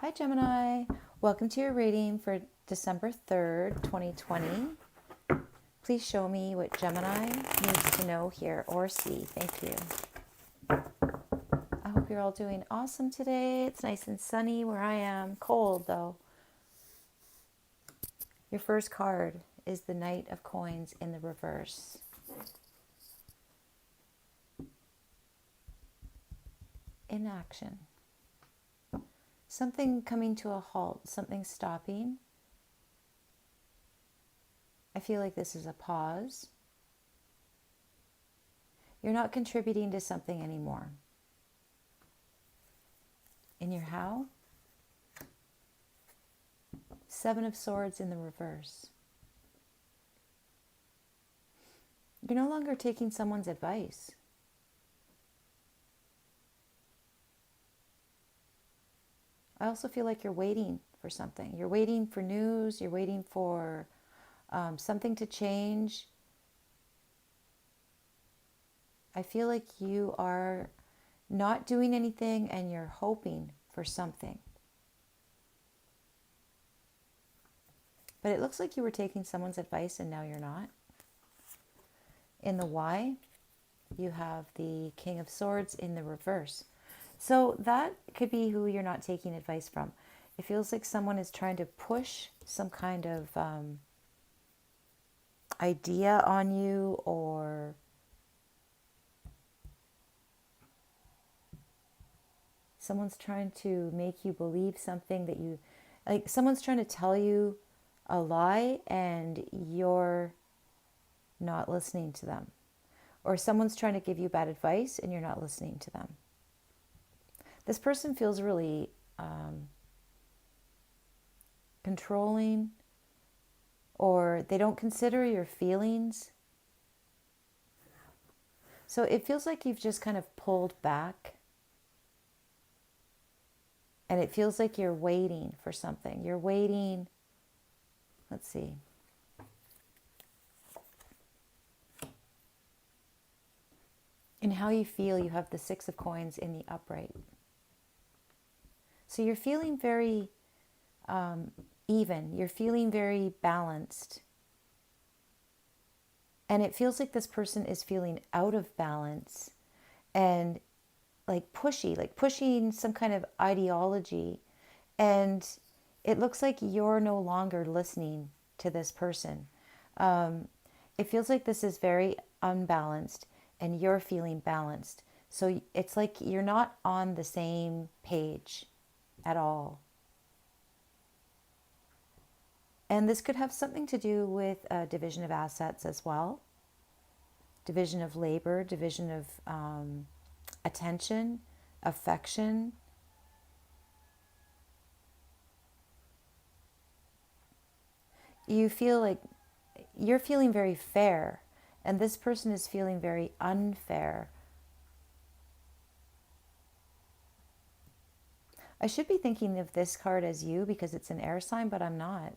Hi, Gemini. Welcome to your reading for December 3rd, 2020. Please show me what Gemini needs to know here or see. Thank you. I hope you're all doing awesome today. It's nice and sunny where I am. Cold, though. Your first card is the Knight of Coins in the reverse. Inaction. Something coming to a halt, something stopping. I feel like this is a pause. You're not contributing to something anymore. In your how? Seven of Swords in the reverse. You're no longer taking someone's advice. I also feel like you're waiting for something. You're waiting for news. You're waiting for something to change. I feel like you are not doing anything and you're hoping for something. But it looks like you were taking someone's advice and now you're not. In the why, you have the King of Swords in the reverse. So that could be who you're not taking advice from. It feels like someone is trying to push some kind of idea on you, or someone's trying to make you believe something that you, like someone's trying to tell you a lie and you're not listening to them. Or someone's trying to give you bad advice and you're not listening to them. This person feels really controlling, or they don't consider your feelings. So it feels like you've just kind of pulled back, and it feels like you're waiting for something. You're waiting. Let's see. In how you feel, you have the Six of Coins in the upright. So you're feeling very even. You're feeling very balanced. And it feels like this person is feeling out of balance and like pushing some kind of ideology. And it looks like you're no longer listening to this person. It feels like this is very unbalanced and you're feeling balanced. So it's like you're not on the same page at all. And this could have something to do with division of assets as well. Division of labor, division of attention, affection. You feel like you're feeling very fair, and this person is feeling very unfair. I should be thinking of this card as you because it's an air sign, but I'm not.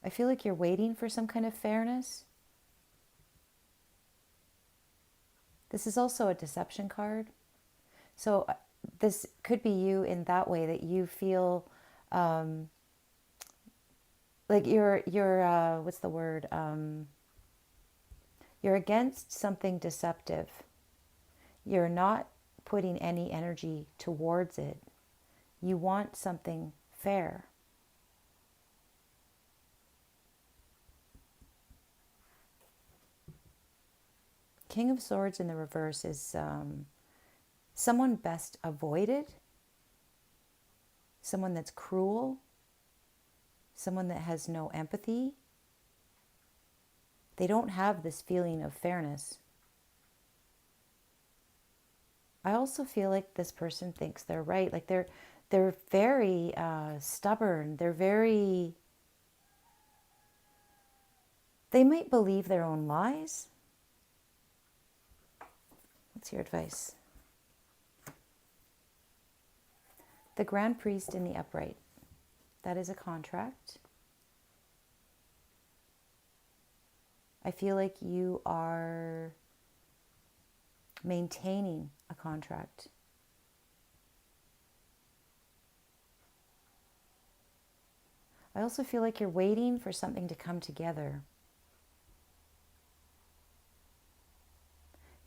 I feel like you're waiting for some kind of fairness. This is also a deception card. So this could be you in that way, that you feel like you're what's the word? You're against something deceptive. You're not putting any energy towards it. You want something fair. King of Swords in the reverse is someone best avoided, someone that's cruel, someone that has no empathy. They don't have this feeling of fairness. I also feel like this person thinks they're right. Like they're very stubborn. They might believe their own lies. What's your advice? The Grand Priest in the upright. That is a contract. I feel like you are maintaining a a contract. I also feel like you're waiting for something to come together.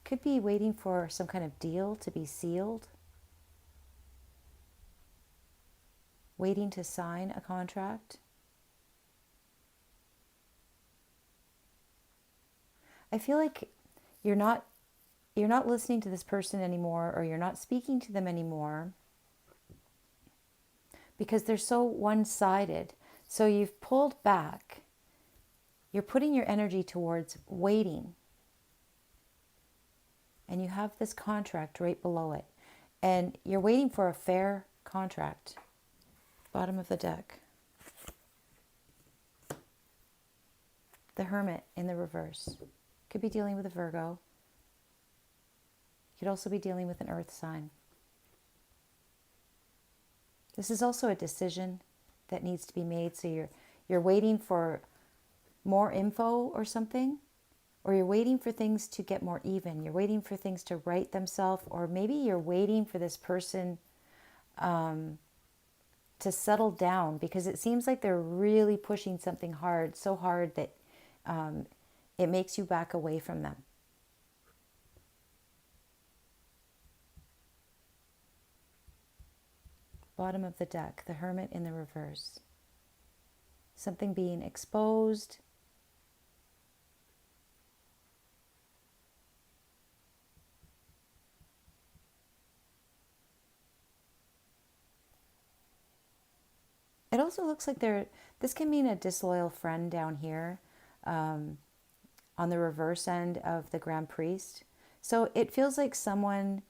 Could be waiting for some kind of deal to be sealed, waiting to sign a contract. I feel like you're not listening to this person anymore, or you're not speaking to them anymore because they're so one-sided. So you've pulled back. You're putting your energy towards waiting. And you have this contract right below it. And you're waiting for a fair contract. Bottom of the deck. The Hermit in the reverse. Could be dealing with a Virgo. Could also be dealing with an earth sign. This is also a decision that needs to be made. So you're waiting for more info or something, or you're waiting for things to get more even. You're waiting for things to right themselves, or maybe you're waiting for this person to settle down, because it seems like they're really pushing something hard, so hard that it makes you back away from them. Bottom of the deck, the Hermit in the reverse. Something being exposed. It also looks like this can mean a disloyal friend down here on the reverse end of the Grand Priest. So it feels like someone,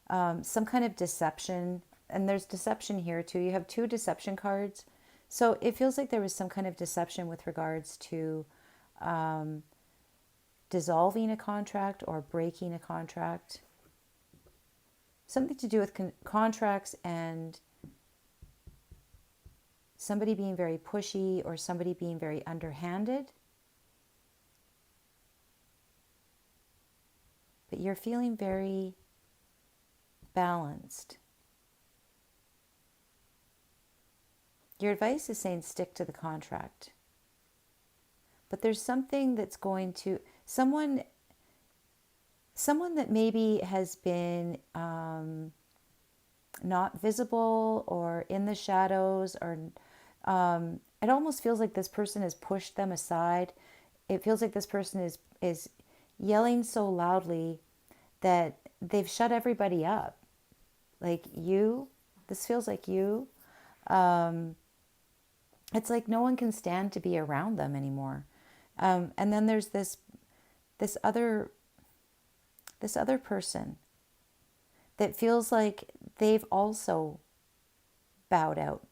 some kind of deception, and there's deception here too. You have 2 deception cards. So it feels like there was some kind of deception with regards to dissolving a contract or breaking a contract. Something to do with contracts and somebody being very pushy or somebody being very underhanded. But you're feeling very balanced. Your advice is saying stick to the contract. But there's something that's going to, someone that maybe has been not visible or in the shadows, or it almost feels like this person has pushed them aside. It feels like this person is yelling so loudly that they've shut everybody up. Like you, this feels like you. It's like no one can stand to be around them anymore. And then there's this other person that feels like they've also bowed out.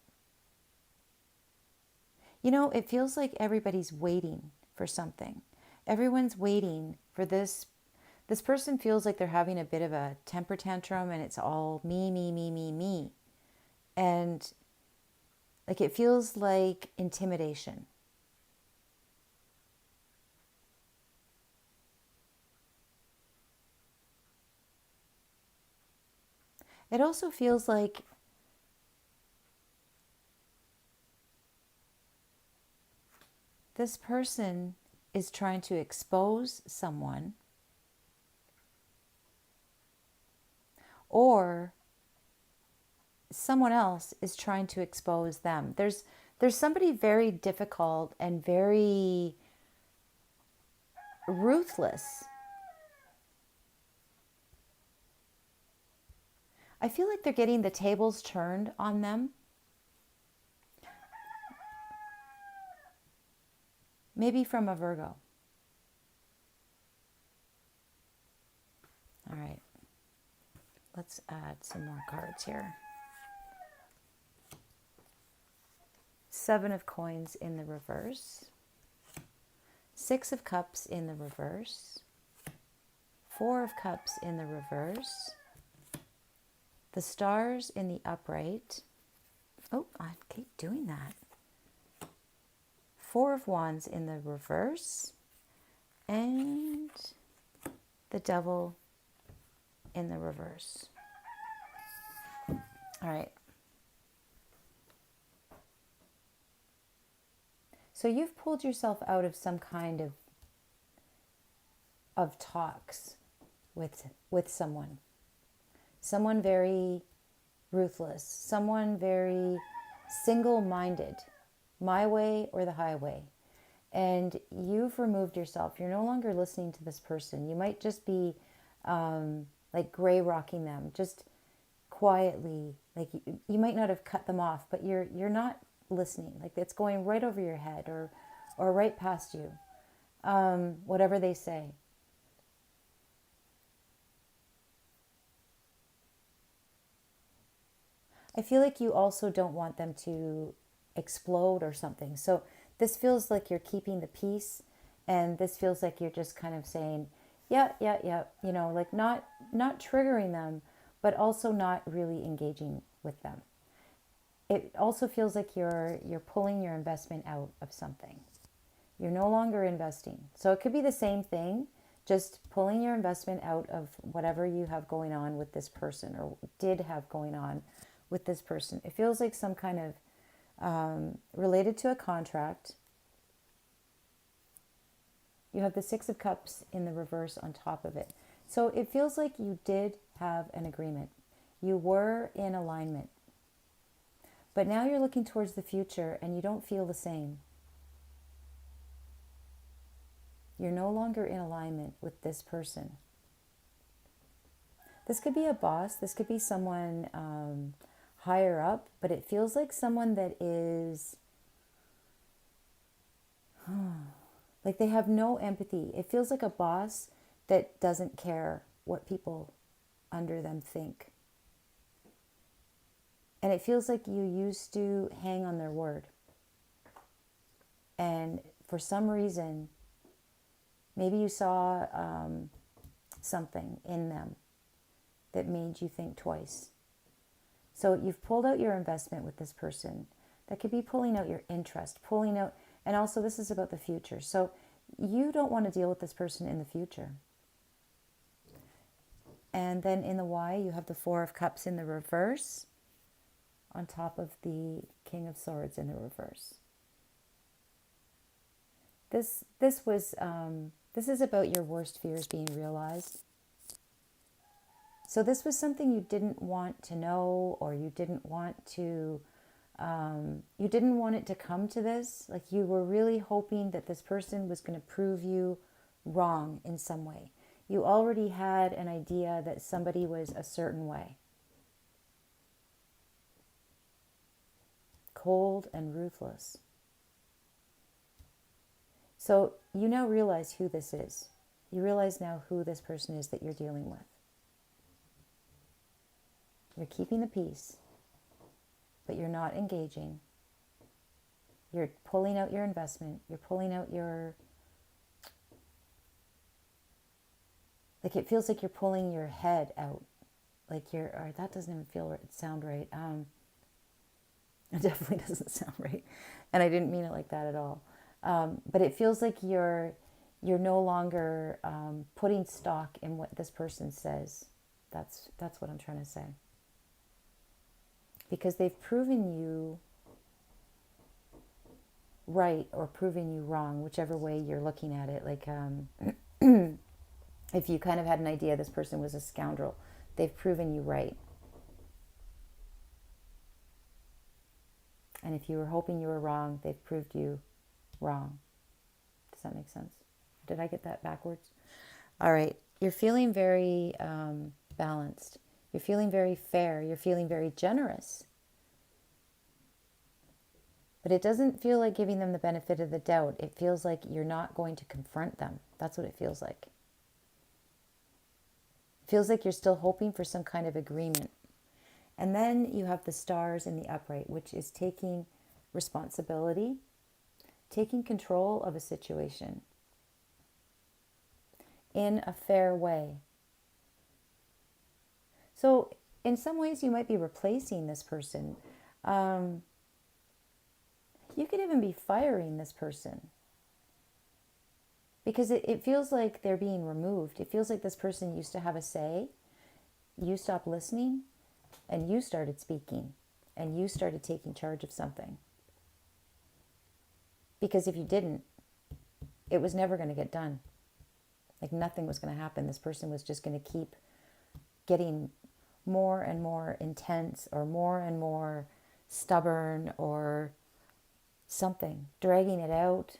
You know, it feels like everybody's waiting for something. Everyone's waiting for this. This person feels like they're having a bit of a temper tantrum, and it's all me, me, me, me, me. And like it feels like intimidation. It also feels like this person is trying to expose someone, or someone else is trying to expose them. There's somebody very difficult and very ruthless. I feel like they're getting the tables turned on them. Maybe from a Virgo. All right. Let's add some more cards here. 7 of Coins in the reverse. 6 of Cups in the reverse. 4 of Cups in the reverse. The Stars in the upright. Oh, I keep doing that. 4 of Wands in the reverse. And the Devil in the reverse. All right. So you've pulled yourself out of some kind of talks with someone very ruthless, someone very single-minded, my way or the highway. And you've removed yourself. You're no longer listening to this person. You might just be like gray rocking them, just quietly. Like you might not have cut them off, but you're not listening. Like it's going right over your head or right past you, whatever they say. I feel like you also don't want them to explode or something. So this feels like you're keeping the peace, and this feels like you're just kind of saying, yeah, yeah, yeah, like not triggering them, but also not really engaging with them. It also feels like you're pulling your investment out of something. You're no longer investing. So it could be the same thing, just pulling your investment out of whatever you have going on with this person or did have going on with this person. It feels like some kind of related to a contract. You have the Six of Cups in the reverse on top of it. So it feels like you did have an agreement. You were in alignment. But now you're looking towards the future and you don't feel the same. You're no longer in alignment with this person. This could be a boss. This could be someone higher up, but it feels like someone that is like they have no empathy. It feels like a boss that doesn't care what people under them think. And it feels like you used to hang on their word. And for some reason, maybe you saw something in them that made you think twice. So you've pulled out your investment with this person. That could be pulling out your interest, pulling out, and also this is about the future. So you don't want to deal with this person in the future. And then in the Y, you have the Four of Cups in the reverse on top of the King of Swords in the reverse. This is about your worst fears being realized. So this was something you didn't want to know, or you didn't want it to come to this. Like you were really hoping that this person was going to prove you wrong in some way. You already had an idea that somebody was a certain way. Cold and ruthless. So you now realize who this is. You realize now who this person is that you're dealing with. You're keeping the peace, but you're not engaging. You're pulling out your investment. You're pulling out your... Like it feels like you're pulling your head out. Like you're... Or that doesn't even sound right. It definitely doesn't sound right. And I didn't mean it like that at all. But it feels like you're no longer putting stock in what this person says. That's what I'm trying to say. Because they've proven you right or proven you wrong, whichever way you're looking at it. Like if you kind of had an idea this person was a scoundrel, they've proven you right. And if you were hoping you were wrong, they've proved you wrong. Does that make sense? Did I get that backwards? All right. You're feeling very balanced. You're feeling very fair. You're feeling very generous. But it doesn't feel like giving them the benefit of the doubt. It feels like you're not going to confront them. That's what it feels like. It feels like you're still hoping for some kind of agreement. And then you have the stars in the upright, which is taking responsibility, taking control of a situation in a fair way. So in some ways you might be replacing this person. You could even be firing this person. Because it feels like they're being removed. It feels like this person used to have a say. you stopped listening and you started speaking and you started taking charge of something. Because if you didn't, it was never going to get done. Like nothing was going to happen. This person was just going to keep getting more and more intense or more and more stubborn or something, dragging it out.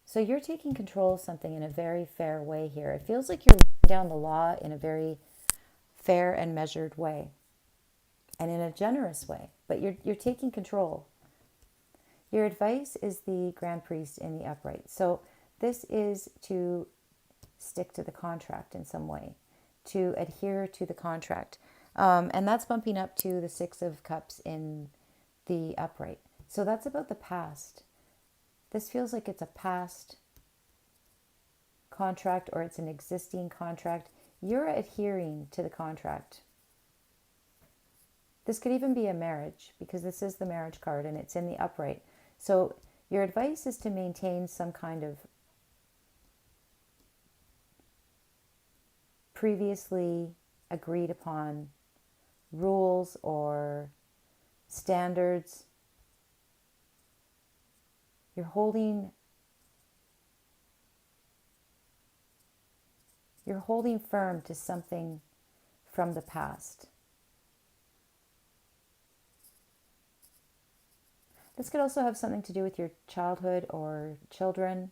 So you're taking control of something in a very fair way here. It feels like you're laying down the law in a very fair and measured way and in a generous way, but you're taking control. Your advice is the Grand Priest in the upright. So this is to stick to the contract in some way, to adhere to the contract. And that's bumping up to the Six of Cups in the upright. So that's about the past. This feels like it's a past contract or it's an existing contract. You're adhering to the contract. This could even be a marriage because this is the marriage card and it's in the upright. So your advice is to maintain some kind of previously agreed upon rules or standards. You're holding firm to something from the past. This could also have something to do with your childhood or children.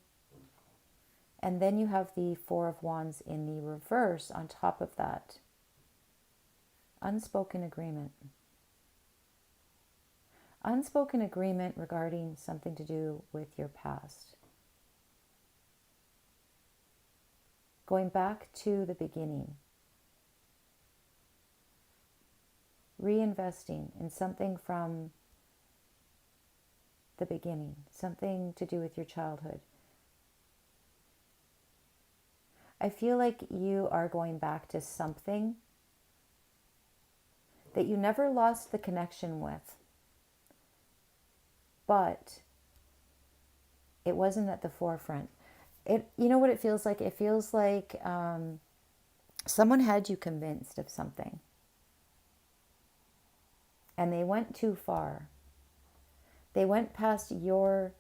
And then you have the Four of Wands in the reverse on top of that. Unspoken agreement. Unspoken agreement regarding something to do with your past. Going back to the beginning. Reinvesting in something from the beginning. Something to do with your childhood. I feel like you are going back to something that you never lost the connection with, but it wasn't at the forefront. You know what it feels like? It feels like someone had you convinced of something and they went too far. They went past your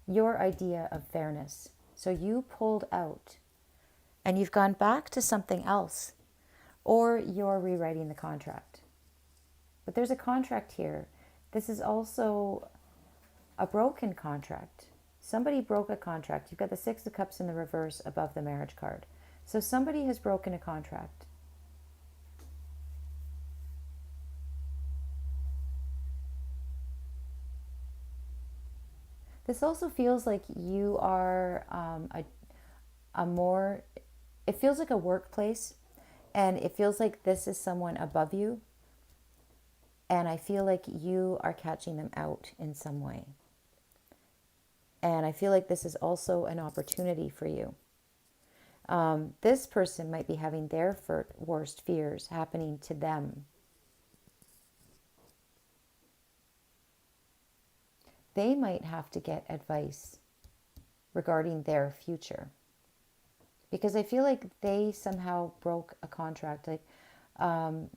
idea of fairness. So you pulled out and you've gone back to something else, or you're rewriting the contract. But there's a contract here. This is also a broken contract. Somebody broke a contract. You've got the Six of Cups in the reverse above the marriage card. So somebody has broken a contract. This also feels like you are it feels like a workplace, and it feels like this is someone above you, and I feel like you are catching them out in some way. And I feel like this is also an opportunity for you. This person might be having their worst fears happening to them. They might have to get advice regarding their future. Because I feel like they somehow broke a contract. Like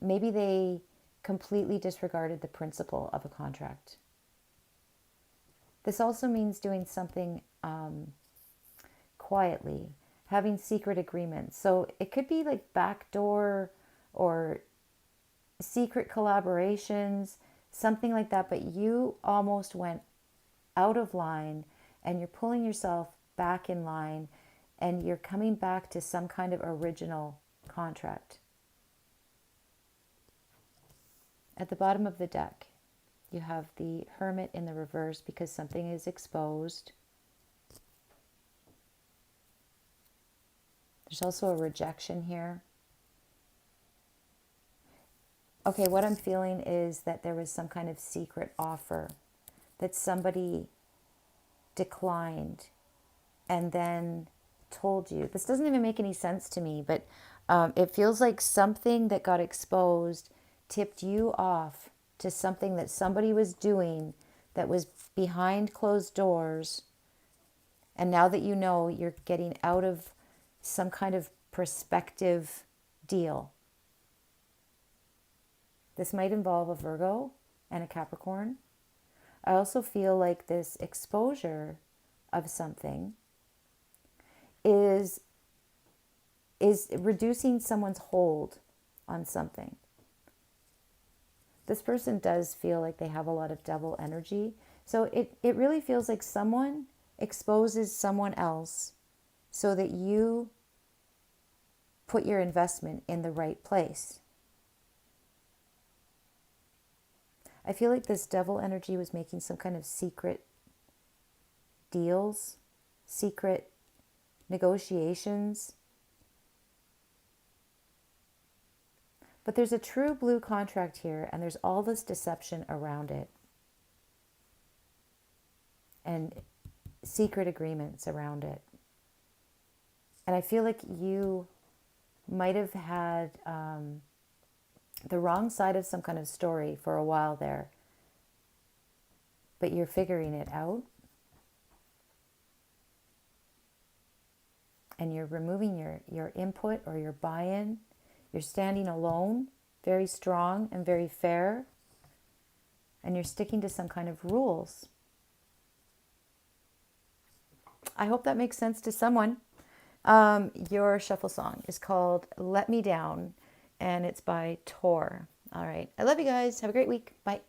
maybe they completely disregarded the principle of a contract. This also means doing something quietly, having secret agreements. So it could be like backdoor or secret collaborations, something like that. But you almost went out of line and you're pulling yourself back in line and you're coming back to some kind of original contract. At the bottom of the deck, you have the Hermit in the reverse because something is exposed. There's also a rejection here. Okay, what I'm feeling is that there was some kind of secret offer that somebody declined and then told you. This doesn't even make any sense to me, but it feels like something that got exposed tipped you off to something that somebody was doing that was behind closed doors. And now that you know, you're getting out of some kind of prospective deal. This might involve a Virgo and a Capricorn. I also feel like this exposure of something is reducing someone's hold on something. This person does feel like they have a lot of devil energy. So it really feels like someone exposes someone else so that you put your investment in the right place. I feel like this devil energy was making some kind of secret deals, secret negotiations. But there's a true blue contract here, and there's all this deception around it. And secret agreements around it. And I feel like you might have had the wrong side of some kind of story for a while there, but you're figuring it out. And you're removing your input or your buy-in. You're standing alone, very strong and very fair. And you're sticking to some kind of rules. I hope that makes sense to someone. Your shuffle song is called Let Me Down, and it's by Tor. All right. I love you guys. Have a great week. Bye.